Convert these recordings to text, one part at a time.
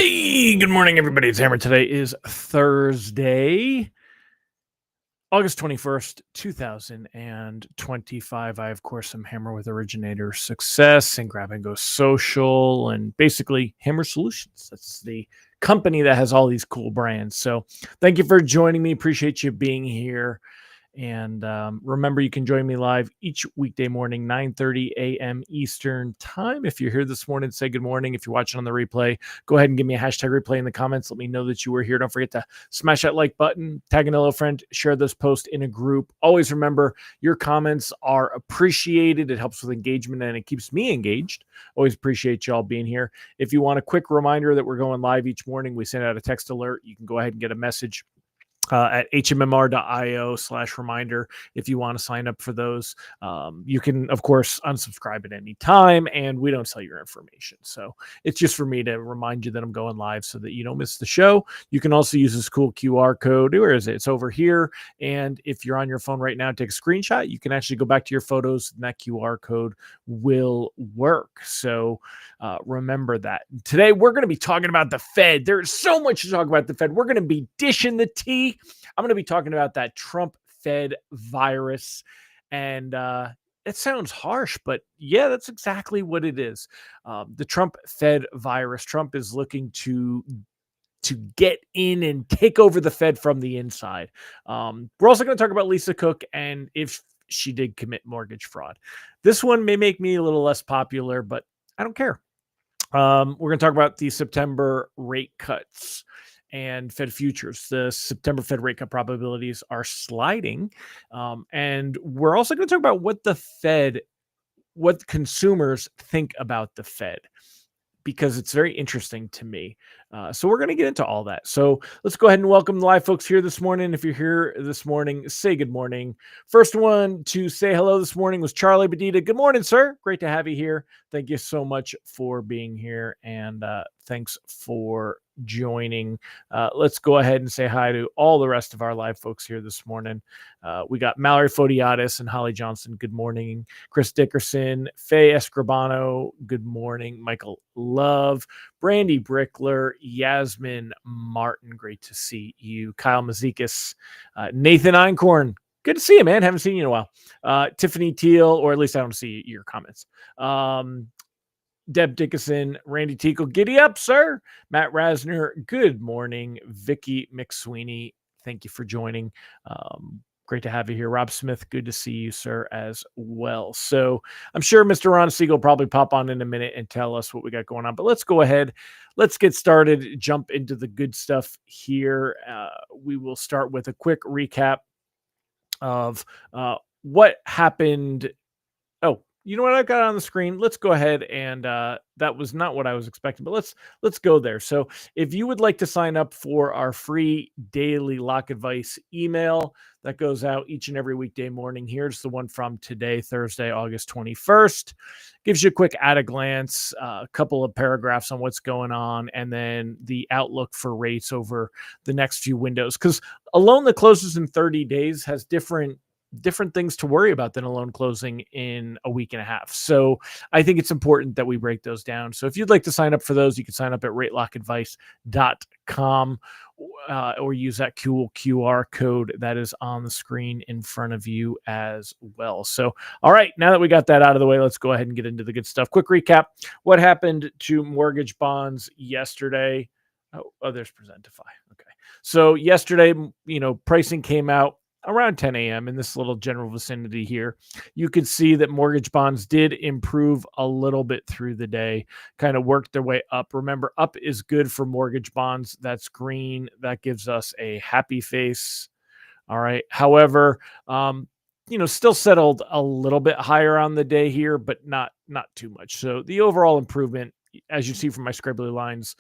Hey, good morning, everybody. It's Hammer. Today is Thursday, August 21st, 2025. I, of course, am Hammer with Originator Success and Grab and Go Social and basically Hammer Solutions. That's the company that has all these cool brands. So thank you for joining me. Appreciate you being here. And remember, you can join me live each weekday morning, 9:30 a.m. Eastern time. If you're here this morning, say good morning. If you're watching on the replay, go ahead and give me a hashtag replay in the comments. Let me know that you were here. Don't forget to smash that like button, tag a fellow friend, share this post in a group. Always remember, your comments are appreciated. It helps with engagement and it keeps me engaged. Always appreciate y'all being here. If you want a quick reminder that we're going live each morning, we send out a text alert. You can go ahead and get a message at hmmr.io/reminder if you want to sign up for those. You can, of course, unsubscribe at any time, and we don't sell your information. So it's just for me to remind you that I'm going live so that you don't miss the show. You can also use this cool QR code. Where is it? It's over here. And if you're on your phone right now, take a screenshot. You can actually go back to your photos, and that QR code will work. So remember that. Today, we're going to be talking about the Fed. There's so much to talk about the Fed. We're going to be dishing the tea. I'm going to be talking about that Trump Fed virus. And it sounds harsh, but yeah, that's exactly what it is. The Trump Fed virus. Trump is looking to get in and take over the Fed from the inside. We're also going to talk about Lisa Cook and if she did commit mortgage fraud. This one may make me a little less popular, but I don't care. We're going to talk about the September rate cuts and Fed futures. The September Fed rate cut probabilities are sliding. And we're also going to talk about what consumers think about the Fed, because it's very interesting to me. So we're going to get into all that. So let's go ahead and welcome the live folks here this morning. If you're here this morning, say good morning. First one to say hello this morning was Charlie Bedita. Good morning, sir. Great to have you here. Thank you so much for being here. And thanks for joining. Let's go ahead and say hi to all the rest of our live folks here this morning. We got Mallory Fodiatis and Holly Johnson. Good morning. Chris Dickerson, Faye Escribano. Good morning. Michael Love, Brandy Brickler, Yasmin Martin. Great to see you. Kyle Mazikis, Nathan Einkorn. Good to see you, man. Haven't seen you in a while. Tiffany Teal, or at least I don't see your comments. Deb Dickinson, Randy Teagle, giddy up, sir. Matt Rasner, good morning. Vicky McSweeney, thank you for joining. Great to have you here. Rob Smith, good to see you, sir, as well. So I'm sure Mr. Ron Siegel will probably pop on in a minute and tell us what we got going on. But let's go ahead. Let's get started. Jump into the good stuff here. We will start with a quick recap of what happened. Oh, you know what I've got on the screen? Let's go ahead and that was not what I was expecting, but let's go there. So if you would like to sign up for our free daily lock advice email that goes out each and every weekday morning, here's the one from today, Thursday, August 21st. Gives you a quick at a glance, a couple of paragraphs on what's going on, and then the outlook for rates over the next few windows. Because a loan that closes in 30 days has different things to worry about than a loan closing in a week and a half. So I think it's important that we break those down. So if you'd like to sign up for those, you can sign up at ratelockadvice.com or use that cool QR code that is on the screen in front of you as well. So, all right, now that we got that out of the way, let's go ahead and get into the good stuff. Quick recap. What happened to mortgage bonds yesterday? Oh, there's Presentify. Okay. So yesterday, pricing came out around 10 a.m. in this little general vicinity here. You could see that mortgage bonds did improve a little bit through the day, kind of worked their way up. Remember, up is good for mortgage bonds. That's green. That gives us a happy face. All right. However, still settled a little bit higher on the day here, but not too much. So the overall improvement, as you see from my scribbly lines,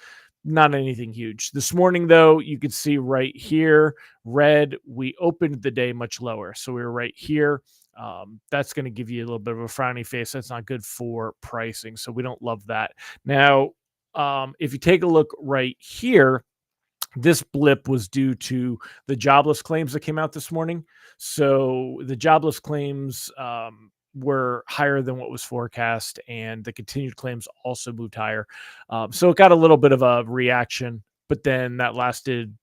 not anything huge. This morning, though, you could see right here, red, we opened the day much lower. So we were right here. That's going to give you a little bit of a frowny face. That's not good for pricing. So we don't love that. Now, if you take a look right here, this blip was due to the jobless claims that came out this morning. So the jobless claims were higher than what was forecast, and the continued claims also moved higher. So it got a little bit of a reaction, but then that lasted,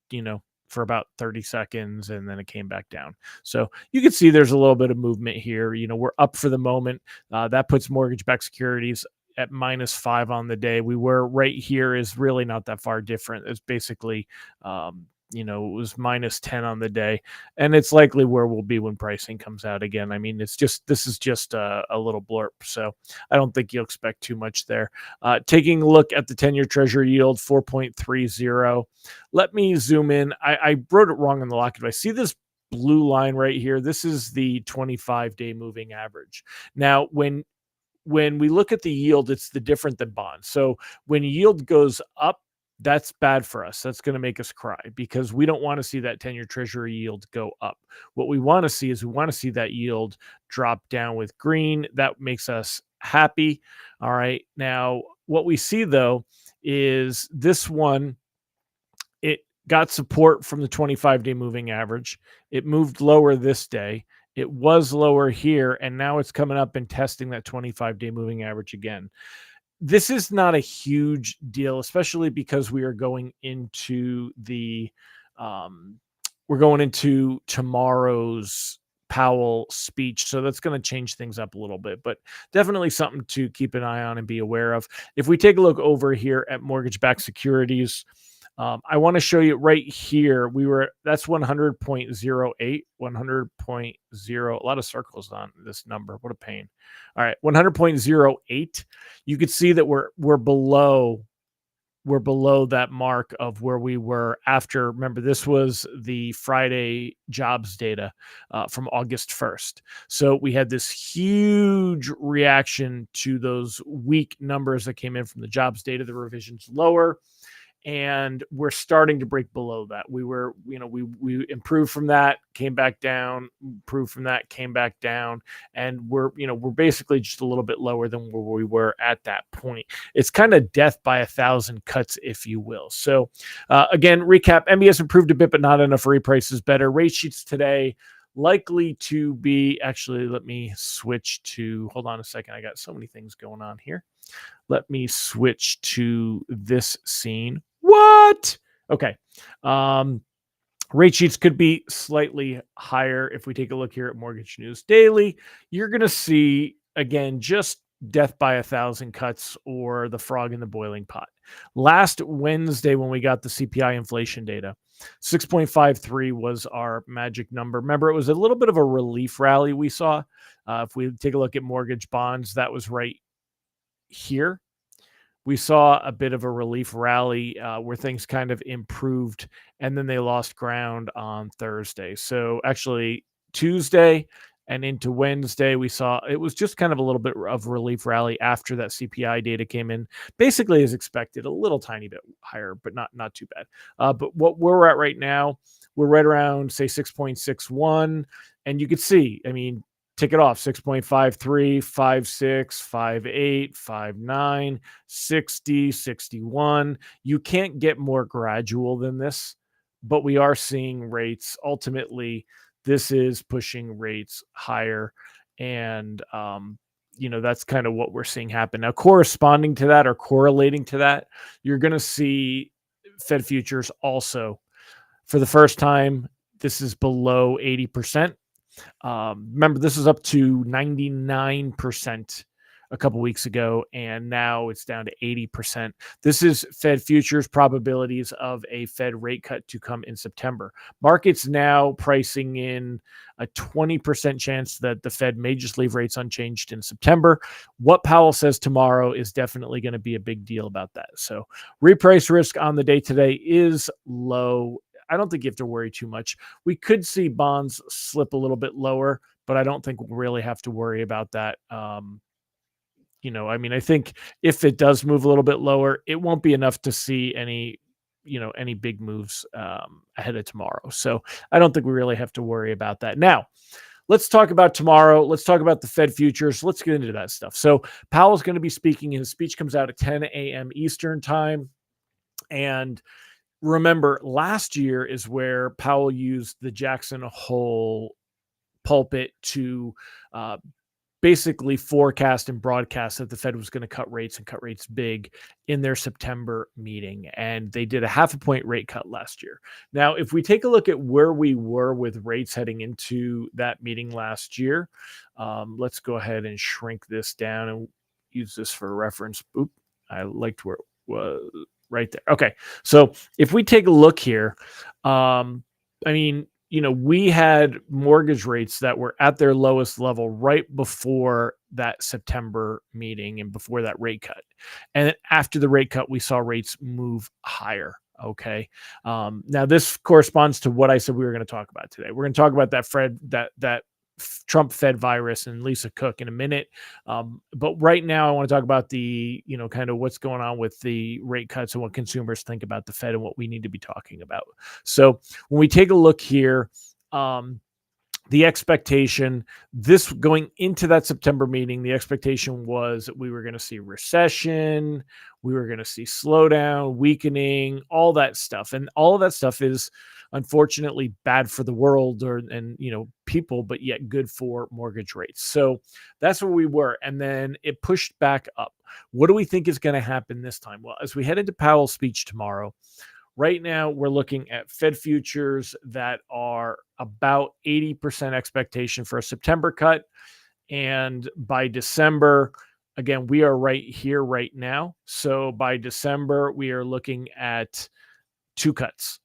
for about 30 seconds, and then it came back down. So you can see there's a little bit of movement here. We're up for the moment. That puts mortgage-backed securities at -5 on the day. We were right here is really not that far different. It's basically, it was -10 on the day, and it's likely where we'll be when pricing comes out again. I mean, this is just a little blurb, so I don't think you'll expect too much there. Taking a look at the 10-year Treasury yield, 4.30. Let me zoom in. I wrote it wrong on the lock advice. See this blue line right here? This is the 25-day moving average. Now, when we look at the yield, it's the different than bonds. So when yield goes up, that's bad for us. That's going to make us cry because we don't want to see that 10-year Treasury yield go up. What we want to see is that yield drop down with green. That makes us happy. All right. Now, what we see, though, is this one, it got support from the 25-day moving average. It moved lower this day. It was lower here, and now it's coming up and testing that 25-day moving average again. This is not a huge deal, especially because we are going into tomorrow's Powell speech. So that's going to change things up a little bit, but definitely something to keep an eye on and be aware of. If we take a look over here at mortgage-backed securities, I want to show you right here. That's 100.08, 100.0. A lot of circles on this number. What a pain. All right, 100.08. You could see that we're below that mark of where we were after. Remember, this was the Friday jobs data from August 1st. So we had this huge reaction to those weak numbers that came in from the jobs data, the revisions lower. And we're starting to break below that. We improved from that, came back down, improved from that, came back down. And we're basically just a little bit lower than where we were at that point. It's kind of death by 1,000 cuts, if you will. So again, recap, MBS improved a bit, but not enough. Reprices better. Rate sheets today likely to be, actually, let me switch to, hold on a second. I got so many things going on here. Let me switch to this scene. What? Okay. Rate sheets could be slightly higher. If we take a look here at Mortgage News Daily, you're going to see, again, just death by 1,000 cuts or the frog in the boiling pot. Last Wednesday, when we got the CPI inflation data, 6.53 was our magic number. Remember, it was a little bit of a relief rally we saw. If we take a look at mortgage bonds, that was right here. We saw a bit of a relief rally where things kind of improved, and then they lost ground on Thursday. So actually Tuesday and into Wednesday, we saw it was just kind of a little bit of relief rally after that CPI data came in, basically as expected, a little tiny bit higher, but not too bad. But what we're at right now, we're right around, say, 6.61. And you could see, I mean, tick it off, 6.53, 56, 58, 59, 60, 61. You can't get more gradual than this, but we are seeing rates. Ultimately, this is pushing rates higher. And, that's kind of what we're seeing happen. Now, corresponding to that or correlating to that, you're going to see Fed futures also. For the first time, this is below 80%. Remember, this is up to 99% a couple weeks ago, and now it's down to 80%. This is Fed futures probabilities of a Fed rate cut to come in September. Markets now pricing in a 20% chance that the Fed may just leave rates unchanged in September. What Powell says tomorrow is definitely going to be a big deal about that. So reprice risk on the day today is low. I don't think you have to worry too much. We could see bonds slip a little bit lower, but I don't think we'll really have to worry about that. I think if it does move a little bit lower, it won't be enough to see any big moves ahead of tomorrow. So I don't think we really have to worry about that. Now, let's talk about tomorrow. Let's talk about the Fed futures. Let's get into that stuff. So Powell's going to be speaking. His speech comes out at 10 a.m. Eastern time. And remember, last year is where Powell used the Jackson Hole pulpit to basically forecast and broadcast that the Fed was going to cut rates and cut rates big in their September meeting. And they did a 0.5 point rate cut last year. Now, if we take a look at where we were with rates heading into that meeting last year, let's go ahead and shrink this down and use this for reference. Oop, I liked where it was right there. Okay. So if we take a look here, we had mortgage rates that were at their lowest level right before that September meeting and before that rate cut. And then after the rate cut, we saw rates move higher. Okay. Now this corresponds to what I said we were going to talk about today. We're going to talk about that Trump Fed virus and Lisa Cook in a minute. But right now I want to talk about the, kind of what's going on with the rate cuts and what consumers think about the Fed and what we need to be talking about. So when we take a look here, the expectation this going into that September meeting, the expectation was that we were going to see recession, we were going to see slowdown, weakening, all that stuff. And all of that stuff is unfortunately bad for the world and people, but yet good for mortgage rates. So that's where we were. And then it pushed back up. What do we think is going to happen this time? Well, as we head into Powell's speech tomorrow, right now, we're looking at Fed futures that are about 80% expectation for a September cut. And by December, again, we are right here right now. So by December, we are looking at 2 cuts.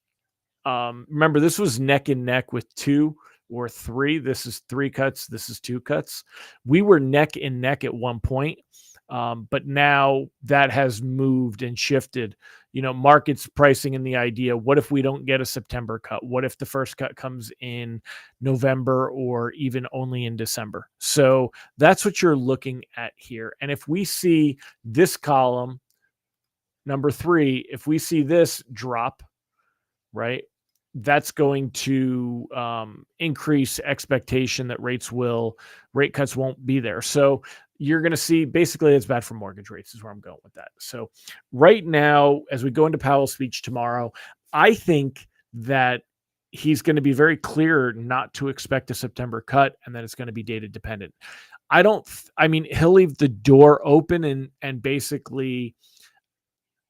Remember, this was neck and neck with 2 or 3. This is 3 cuts. This is 2 cuts. We were neck and neck at one point. But now that has moved and shifted. Markets pricing in the idea, what if we don't get a September cut? What if the first cut comes in November or even only in December? So that's what you're looking at here. And if we see this column, number 3, if we see this drop, right, that's going to increase expectation that rate cuts won't be there. So you're going to see basically it's bad for mortgage rates is where I'm going with that. So right now, as we go into Powell's speech tomorrow, I think that he's going to be very clear not to expect a September cut and that it's going to be data dependent. He'll leave the door open and basically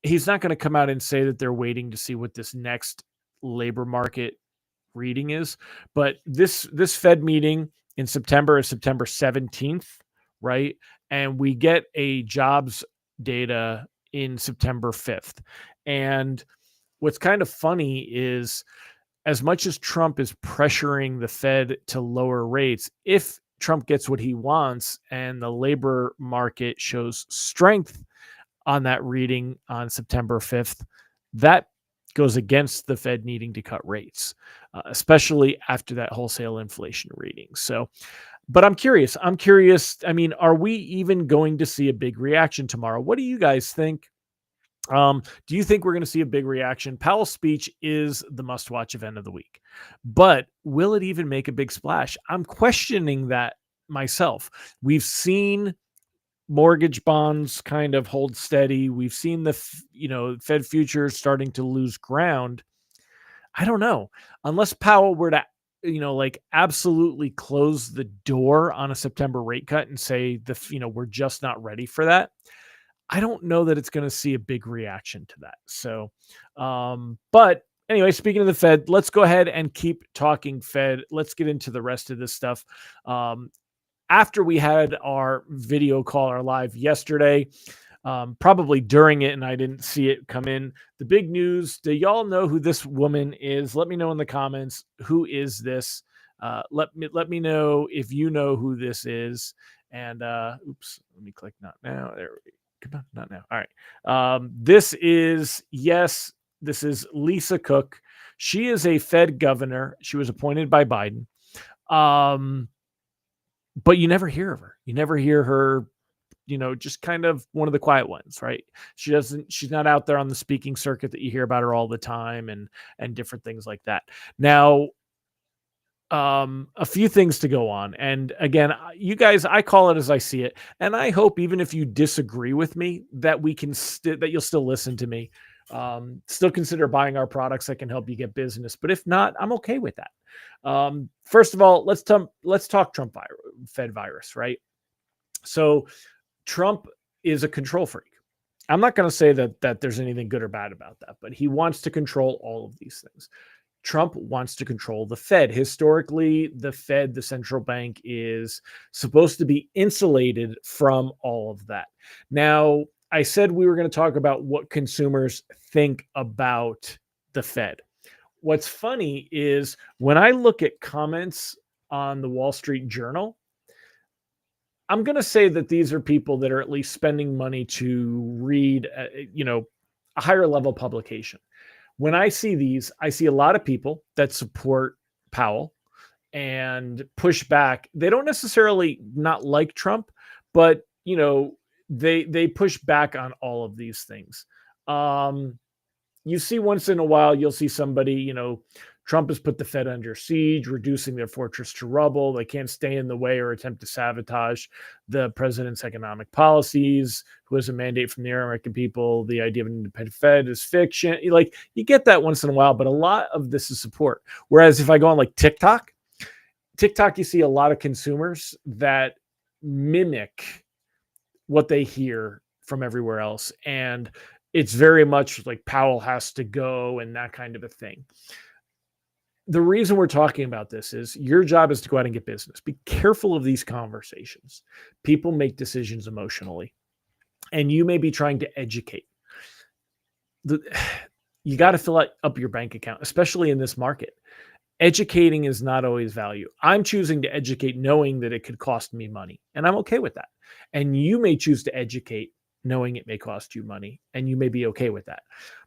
he's not going to come out and say that they're waiting to see what this next labor market reading is. But this Fed meeting in September is September 17th, right? And we get a jobs data in September 5th. And what's kind of funny is as much as Trump is pressuring the Fed to lower rates, if Trump gets what he wants and the labor market shows strength on that reading on September 5th, that goes against the Fed needing to cut rates, especially after that wholesale inflation reading. So, but I'm curious. Are we even going to see a big reaction tomorrow? What do you guys think? Do you think we're going to see a big reaction? Powell's speech is the must-watch event of the week, but will it even make a big splash? I'm questioning that myself. We've seen mortgage bonds kind of hold steady. We've seen the Fed futures starting to lose ground. I don't know. Unless Powell were to absolutely close the door on a September rate cut and say we're just not ready for that, I don't know that it's going to see a big reaction to that. So, but anyway, speaking of the Fed, let's go ahead and keep talking Fed. Let's get into the rest of this stuff. After we had our video call, our live yesterday, probably during it, and I didn't see it come in. The big news, do y'all know who this woman is? Let me know in the comments. Who is this? Let me know if you know who this is. And oops, let me click not now. There we go. Come on, not now. All right. This is Lisa Cook. She is a Fed governor. She was appointed by Biden. But you never hear of her. You never hear her, just kind of one of the quiet ones, right? She's not out there on the speaking circuit that you hear about her all the time and different things like that. Now, a few things to go on. And again, you guys, I call it as I see it. And I hope even if you disagree with me that that you'll still listen to me. Still consider buying our products that can help you get business. But if not, I'm okay with that. First of all, let's talk Trump Fed virus, right? So Trump is a control freak. I'm not going to say that there's anything good or bad about that, but he wants to control all of these things. Trump wants to control the Fed. Historically, the Fed, the central bank, is supposed to be insulated from all of that. Now, I said we were going to talk about what consumers think about the Fed. What's funny is when I look at comments on the Wall Street Journal, I'm going to say that these are people that are at least spending money to read, a higher level publication. When I see these, I see a lot of people that support Powell and push back. They don't necessarily not like Trump, but they push back on all of these things. You see once in a while, you'll see somebody, Trump has put the Fed under siege, reducing their fortress to rubble. They can't stay in the way or attempt to sabotage the president's economic policies, who has a mandate from the American people. The idea of an independent Fed is fiction. You get that once in a while, but a lot of this is support. Whereas if I go on like TikTok, you see a lot of consumers that mimic what they hear from everywhere else. And it's very much like Powell has to go and that kind of a thing. The reason we're talking about this is your job is to go out and get business. Be careful of these conversations. People make decisions emotionally, and you may be trying to educate. You got to fill up your bank account, especially in this market. Educating is not always value. I'm choosing to educate knowing that it could cost me money, and I'm okay with that. And you may choose to educate knowing it may cost you money, and you may be okay with that.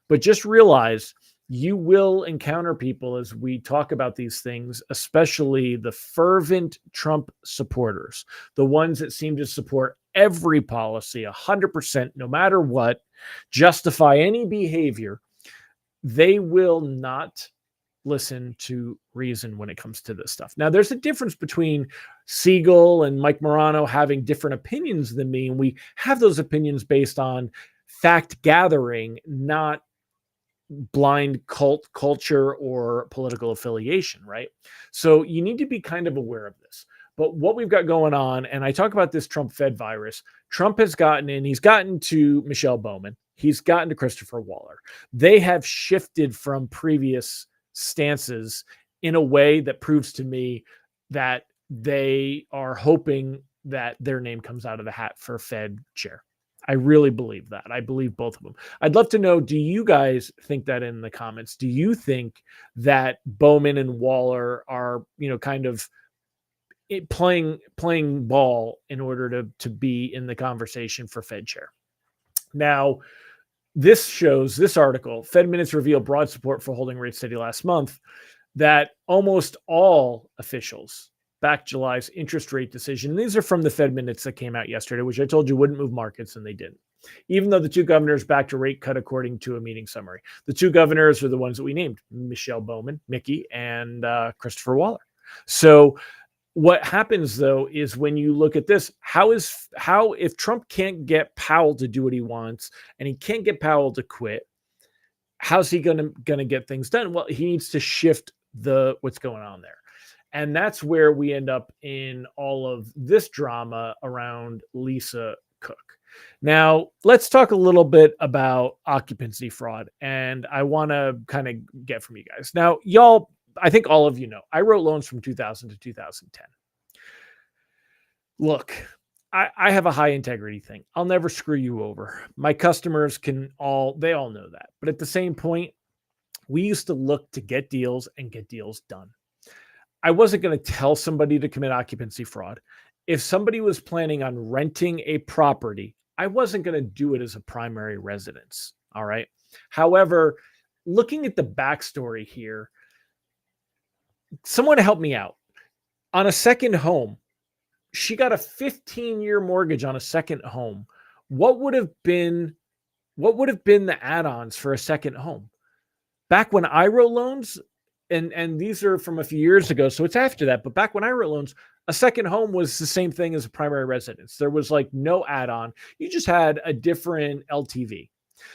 But just realize you will encounter people as we talk about these things, especially the fervent Trump supporters, the ones that seem to support every policy 100%, no matter what, justify any behavior. They will not listen to reason when it comes to this stuff. Now, there's a difference between Siegel and Mike Morano having different opinions than me, and we have those opinions based on fact gathering, not blind cult culture or political affiliation, right? So you need to be kind of aware of this. But what we've got going on, and I talk about this Trump Fed virus, Trump has he's gotten to Michelle Bowman, he's gotten to Christopher Waller. They have shifted from previous stances in a way that proves to me that they are hoping that their name comes out of the hat for Fed chair. I really believe that. I believe both of them. I'd love to know, do you guys think that in the comments? Do you think that Bowman and Waller are, kind of playing ball in order to be in the conversation for Fed chair? Now, this article, Fed minutes reveal broad support for holding rates steady last month, that almost all officials back July's interest rate decision. These are from the Fed minutes that came out yesterday, which I told you wouldn't move markets, and they didn't. Even though the two governors backed a rate cut according to a meeting summary. The two governors are the ones that we named, Michelle Bowman, Mickey, and Christopher Waller. So what happens, though, is when you look at this, if Trump can't get Powell to do what he wants and he can't get Powell to quit, how's he going to get things done? Well, he needs to shift what's going on there. And that's where we end up in all of this drama around Lisa Cook. Now, let's talk a little bit about occupancy fraud. And I want to kind of get from you guys. Now, y'all, I think all of you know, I wrote loans from 2000 to 2010. Look, I have a high integrity thing. I'll never screw you over. My customers they all know that. But at the same point, we used to look to get deals and get deals done. I wasn't going to tell somebody to commit occupancy fraud. If somebody was planning on renting a property, I wasn't going to do it as a primary residence. All right. However, looking at the backstory here, someone helped me out. On a second home, she got a 15-year mortgage on a second home. What would have been the add-ons for a second home? Back when I wrote loans, and these are from a few years ago, so it's after that, but back when I wrote loans, a second home was the same thing as a primary residence. There was like no add-on. You just had a different LTV.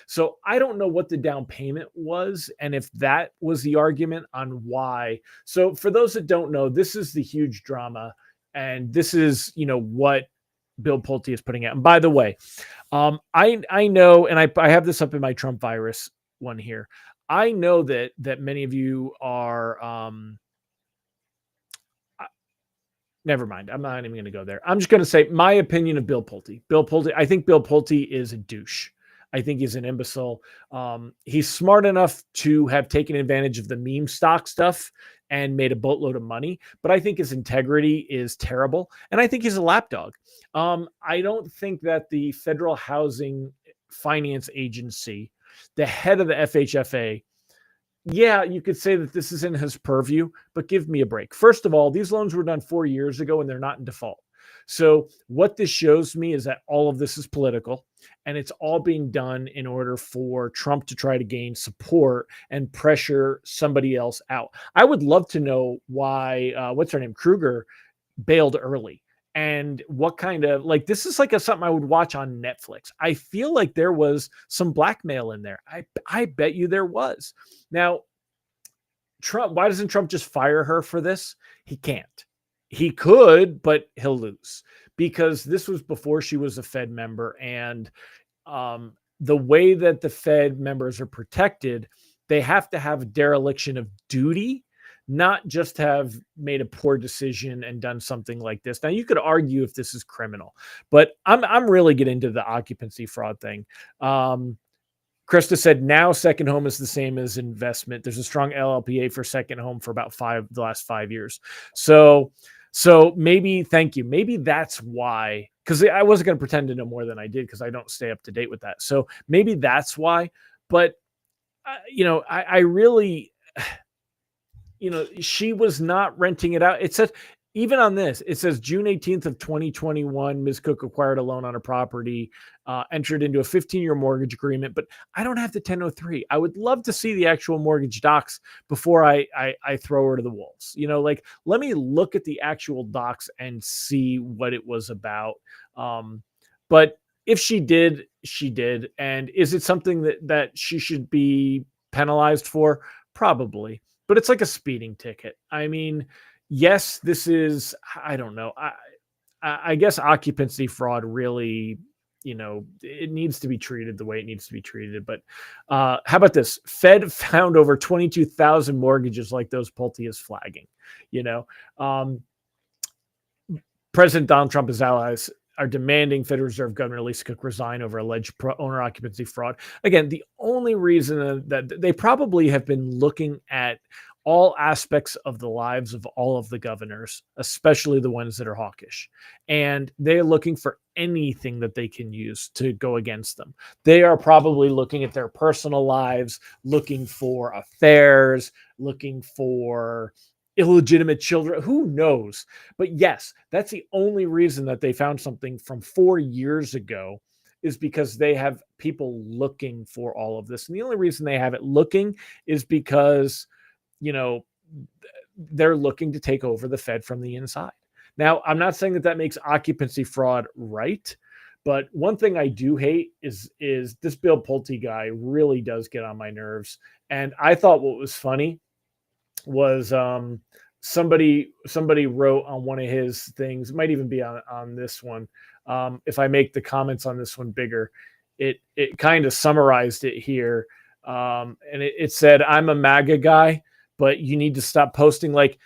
So I don't know what the down payment was and if that was the argument on why. So for those that don't know, this is the huge drama. And this is, what Bill Pulte is putting out. And by the way, I know, and I have this up in my Trump virus one here. I know that many of you are never mind. I'm not even going to go there. I'm just going to say my opinion of Bill Pulte. Bill Pulte. I think Bill Pulte is a douche. I think he's an imbecile. He's smart enough to have taken advantage of the meme stock stuff and made a boatload of money, but I think his integrity is terrible, and I think he's a lapdog. I don't think that the Federal Housing Finance Agency, the head of the FHFA, yeah, you could say that this is in his purview, but give me a break. First of all, these loans were done 4 years ago and they're not in default. So what this shows me is that all of this is political and it's all being done in order for Trump to try to gain support and pressure somebody else out. I would love to know why, what's her name, Kruger, bailed early. And what kind of, like, this is like something I would watch on Netflix. I feel like there was some blackmail in there. I bet you there was. Now, Trump, why doesn't Trump just fire her for this? He can't. He could, but he'll lose because this was before she was a Fed member. And the way that the Fed members are protected, they have to have dereliction of duty, not just have made a poor decision and done something like this. Now, you could argue if this is criminal, but I'm really getting into the occupancy fraud thing. Krista said now second home is the same as investment. There's a strong LLPA for second home for about the last 5 years. So maybe, thank you. Maybe that's why, because I wasn't going to pretend to know more than I did because I don't stay up to date with that. So maybe that's why. But, I really, she was not renting it out. It says, even on this, it says June 18th of 2021, Ms. Cook acquired a loan on a property, entered into a 15-year mortgage agreement, but I don't have the 1003. I would love to see the actual mortgage docs before I throw her to the wolves. Let me look at the actual docs and see what it was about. But if she did, she did. And is it something that she should be penalized for? Probably. But it's like a speeding ticket. I mean, yes, this is, I don't know. I guess occupancy fraud really, it needs to be treated the way it needs to be treated. But how about this? Fed found over 22,000 mortgages like those Pulte is flagging. President Donald Trump, his allies, are demanding Federal Reserve Governor Lisa Cook resign over alleged owner occupancy fraud. Again, the only reason that they probably have been looking at all aspects of the lives of all of the governors, especially the ones that are hawkish. And they're looking for anything that they can use to go against them. They are probably looking at their personal lives, looking for affairs, looking for illegitimate children, who knows? But yes, that's the only reason that they found something from 4 years ago, is because they have people looking for all of this. And the only reason they have it looking is because, they're looking to take over the Fed from the inside. Now, I'm not saying that makes occupancy fraud right, but one thing I do hate is this Bill Pulte guy really does get on my nerves. And I thought what was funny was somebody wrote on one of his things, it might even be on this one. If I make the comments on this one bigger, it kind of summarized it here. And it said, I'm a MAGA guy, but you need to stop posting. Like,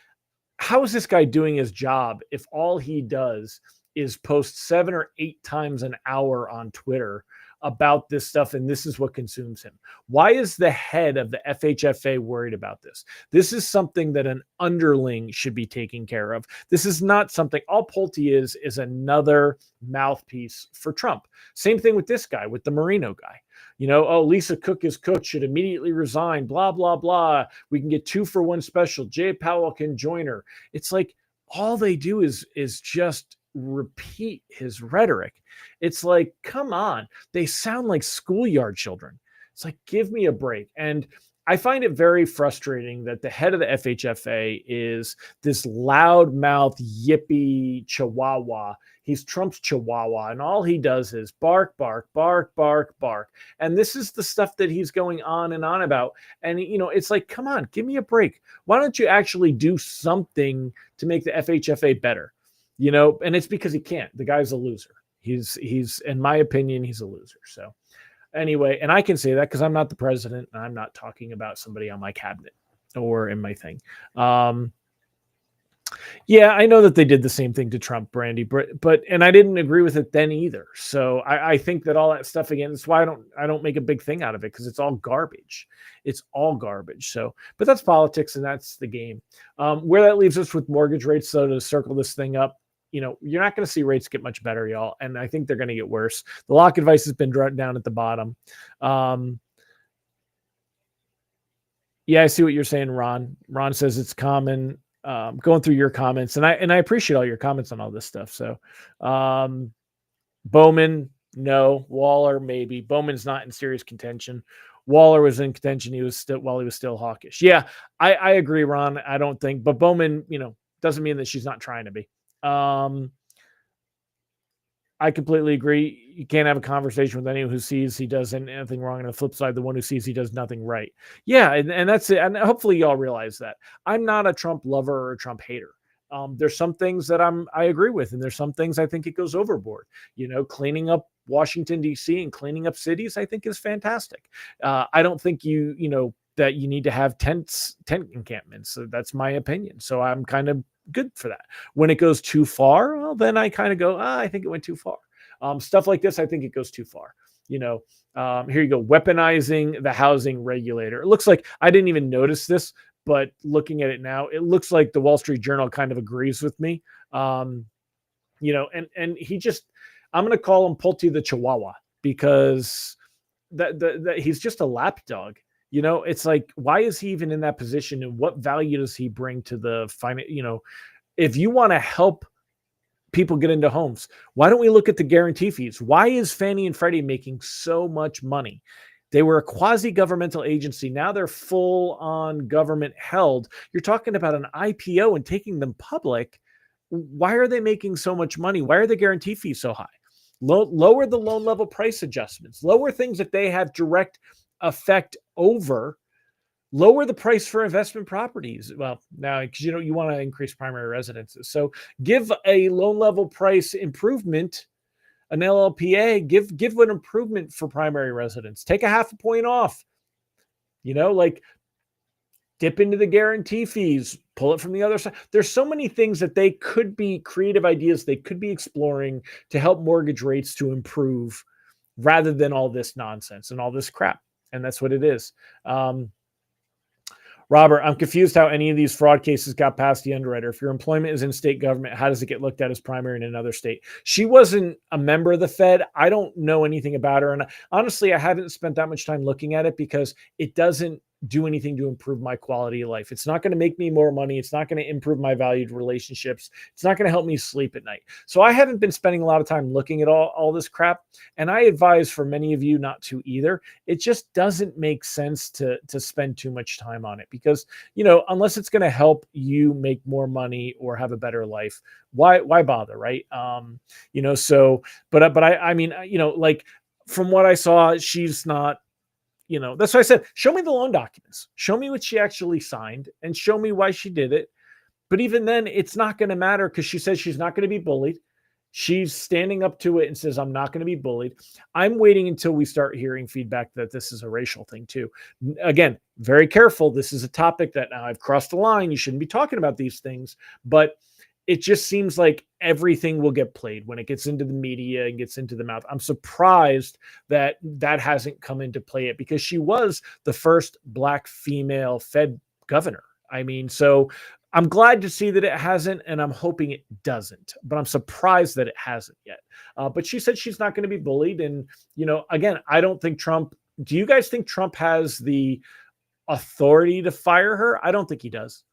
how is this guy doing his job if all he does is post 7 or 8 times an hour on Twitter about this stuff, and this is what consumes him? Why is the head of the FHFA worried about this? This is something that an underling should be taking care of. This is not something, all Pulte is another mouthpiece for Trump. Same thing with this guy, with the Marino guy. Lisa Cook is cooked, should immediately resign, blah, blah, blah. We can get 2-for-1 special. Jay Powell can join her. It's like all they do is just repeat his rhetoric. It's like, come on. They sound like schoolyard children. It's like, give me a break. And I find it very frustrating that the head of the FHFA is this loudmouth, yippy chihuahua. He's Trump's chihuahua, and all he does is bark, bark, bark, bark, bark. And this is the stuff that he's going on and on about. And, it's like, come on, give me a break. Why don't you actually do something to make the FHFA better? And it's because he can't. The guy's a loser. He's in my opinion, he's a loser. So anyway, and I can say that because I'm not the president and I'm not talking about somebody on my cabinet or in my thing. Yeah, I know that they did the same thing to Trump, Brandy, but and I didn't agree with it then either. So I think that all that stuff again. That's why I don't make a big thing out of it because it's all garbage. It's all garbage. So, but that's politics and that's the game. Where that leaves us with mortgage rates, so to circle this thing up, you're not going to see rates get much better, y'all, and I think they're going to get worse. The lock advice has been drawn down at the bottom. Yeah, I see what you're saying, Ron. Ron says it's common. Going through your comments, and I appreciate all your comments on all this stuff. So, Bowman, no. Waller, maybe. Bowman's not in serious contention. Waller was in contention. He was still hawkish. Yeah, I agree, Ron. I don't think, but Bowman, doesn't mean that she's not trying to be. I completely agree. You can't have a conversation with anyone who sees he does anything wrong. And the flip side, the one who sees he does nothing right. Yeah, and that's it. And hopefully y'all realize that. I'm not a Trump lover or a Trump hater. There's some things that I agree with, and there's some things I think it goes overboard. Cleaning up Washington, D.C. and cleaning up cities, I think is fantastic. I don't think that you need to have tent encampments. So that's my opinion. So I'm kind of good for that. When it goes too far, well, then I kind of go, I think it went too far. Stuff like this, I think it goes too far. Here you go, weaponizing the housing regulator. It looks like I didn't even notice this, but looking at it now, it looks like the Wall Street Journal kind of agrees with me. And he just, I'm going to call him Pulte the Chihuahua because that he's just a lapdog. It's like, why is he even in that position and what value does he bring to the finance? If you want to help people get into homes, why don't we look at the guarantee fees? Why is Fannie and Freddie making so much money? They were a quasi-governmental agency. Now they're full on government held. You're talking about an IPO and taking them public. Why are they making so much money? Why are the guarantee fees so high? Lower the loan level price adjustments, lower things that they have direct effect over, lower the price for investment properties. Well, now, because you want to increase primary residences. So give a loan level price improvement, an LLPA, give an improvement for primary residence. Take a half a point off, like dip into the guarantee fees, pull it from the other side. There's so many things that they could be creative ideas they could be exploring to help mortgage rates to improve rather than all this nonsense and all this crap. And that's what it is. Robert, I'm confused how any of these fraud cases got past the underwriter. If your employment is in state government, how does it get looked at as primary in another state? She wasn't a member of the Fed. I don't know anything about her. And honestly, I haven't spent that much time looking at it because it doesn't do anything to improve my quality of life. It's not going to make me more money. It's not going to improve my valued relationships. It's not going to help me sleep at night. So I haven't been spending a lot of time looking at all this crap. And I advise for many of you not to either. It just doesn't make sense to spend too much time on it because, unless it's going to help you make more money or have a better life, why bother? Right. But I mean, like from what I saw, she's not, that's why I said, show me the loan documents, show me what she actually signed and show me why she did it. But even then it's not going to matter because she says she's not going to be bullied. She's standing up to it and says, I'm not going to be bullied. I'm waiting until we start hearing feedback that this is a racial thing too. Again, very careful. This is a topic that now I've crossed the line. You shouldn't be talking about these things, but it just seems like everything will get played when it gets into the media and gets into the mouth. I'm surprised that hasn't come into play yet because she was the first Black female Fed governor. I mean, so I'm glad to see that it hasn't, and I'm hoping it doesn't, but I'm surprised that it hasn't yet. But she said she's not going to be bullied. And, again, I don't think Trump, do you guys think Trump has the authority to fire her? I don't think he does.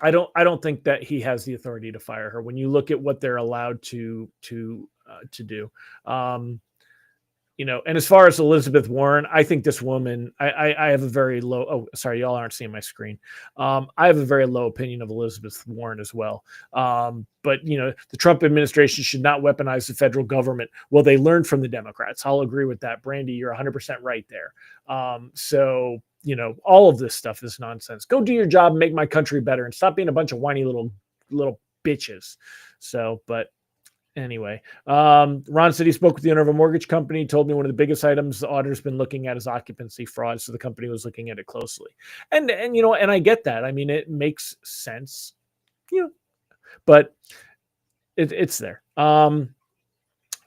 I don't think that he has the authority to fire her when you look at what they're allowed to do. And as far as Elizabeth Warren, I think this woman, I have a very low, oh, sorry, y'all aren't seeing my screen. I have a very low opinion of Elizabeth Warren as well. But, the Trump administration should not weaponize the federal government. Well, they learned from the Democrats. I'll agree with that. Brandy, you're 100% right there. So, all of this stuff is nonsense. Go do your job, and make my country better, and stop being a bunch of whiny little bitches. So, but Anyway, Ron said he spoke with the owner of a mortgage company, told me one of the biggest items the auditor's been looking at is occupancy fraud. So the company was looking at it closely. And you know, and I get that. I mean, it makes sense, you know, but it's there.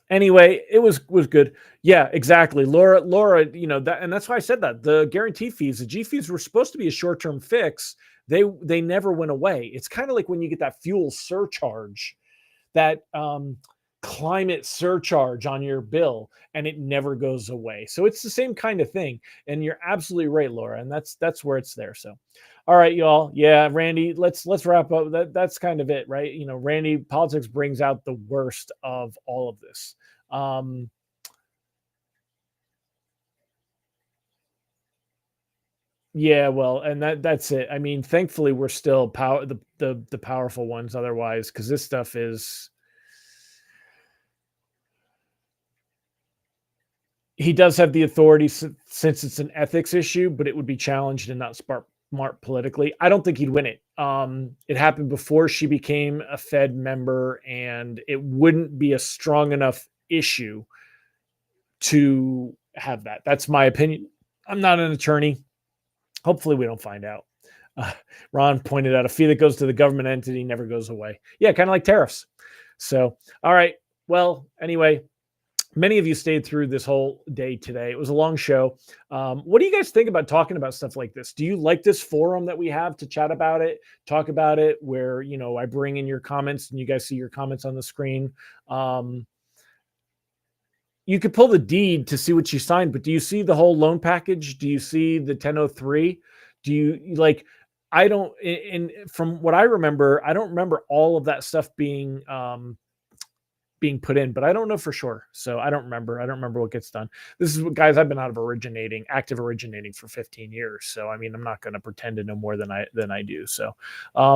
Anyway, it was good. Yeah, exactly. Laura, you know, that, and that's why I said that the guarantee fees, the G fees were supposed to be a short-term fix. They never went away. It's kind of like when you get that fuel surcharge, that climate surcharge on your bill, and it never goes away. So it's the same kind of thing. And you're absolutely right, Laura. And that's where it's there. So, all right, y'all. Yeah, Randy, let's wrap up. That's kind of it, right? You know, Randy, politics brings out the worst of all of this. Yeah, well, and that's it. I mean, thankfully, we're still the powerful ones. Otherwise, because this stuff is, he does have the authority since it's an ethics issue, but it would be challenged and not smart politically. I don't think he'd win it. It happened before she became a Fed member, and it wouldn't be a strong enough issue to have that. That's my opinion. I'm not an attorney. Hopefully, we don't find out. Ron pointed out a fee that goes to the government entity never goes away. Yeah, kind of like tariffs. So, all right. Well, anyway, many of you stayed through this whole day today. It was a long show. What do you guys think about talking about stuff like this? Do you like this forum that we have to chat about it, talk about it, where, you know, I bring in your comments and you guys see your comments on the screen? You could pull the deed to see what you signed, but do you see the whole loan package? Do you see the 1003? Do you like, I don't, and from what I remember, I don't remember all of that stuff being being put in, but I don't know for sure. So I don't remember what gets done. This is what, guys, I've been out of active originating for 15 years. So, I mean, I'm not going to pretend to know more than I do. So,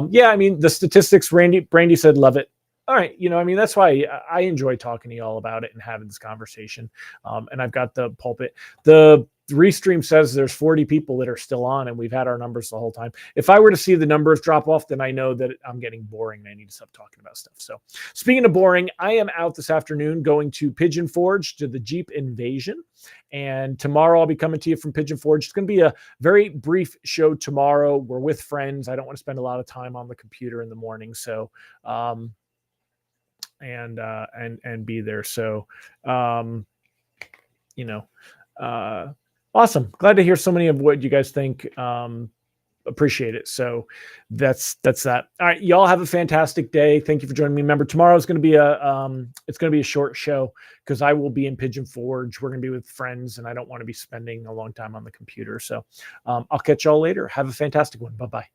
yeah, I mean, the statistics, Brandy said, love it. All right. You know, I mean, that's why I enjoy talking to y'all about it and having this conversation. And I've got the pulpit. The Restream says there's 40 people that are still on, and we've had our numbers the whole time. If I were to see the numbers drop off, then I know that I'm getting boring and I need to stop talking about stuff. So, speaking of boring, I am out this afternoon going to Pigeon Forge to the Jeep Invasion. And tomorrow I'll be coming to you from Pigeon Forge. It's going to be a very brief show tomorrow. We're with friends. I don't want to spend a lot of time on the computer in the morning. So, and be there. So, you know, awesome. Glad to hear so many of what you guys think. Appreciate it. So that's that. All right, y'all have a fantastic day. Thank you for joining me. Remember, tomorrow is going to be a short show because I will be in Pigeon Forge. We're going to be with friends, and I don't want to be spending a long time on the computer. So I'll catch y'all later. Have a fantastic one. Bye bye.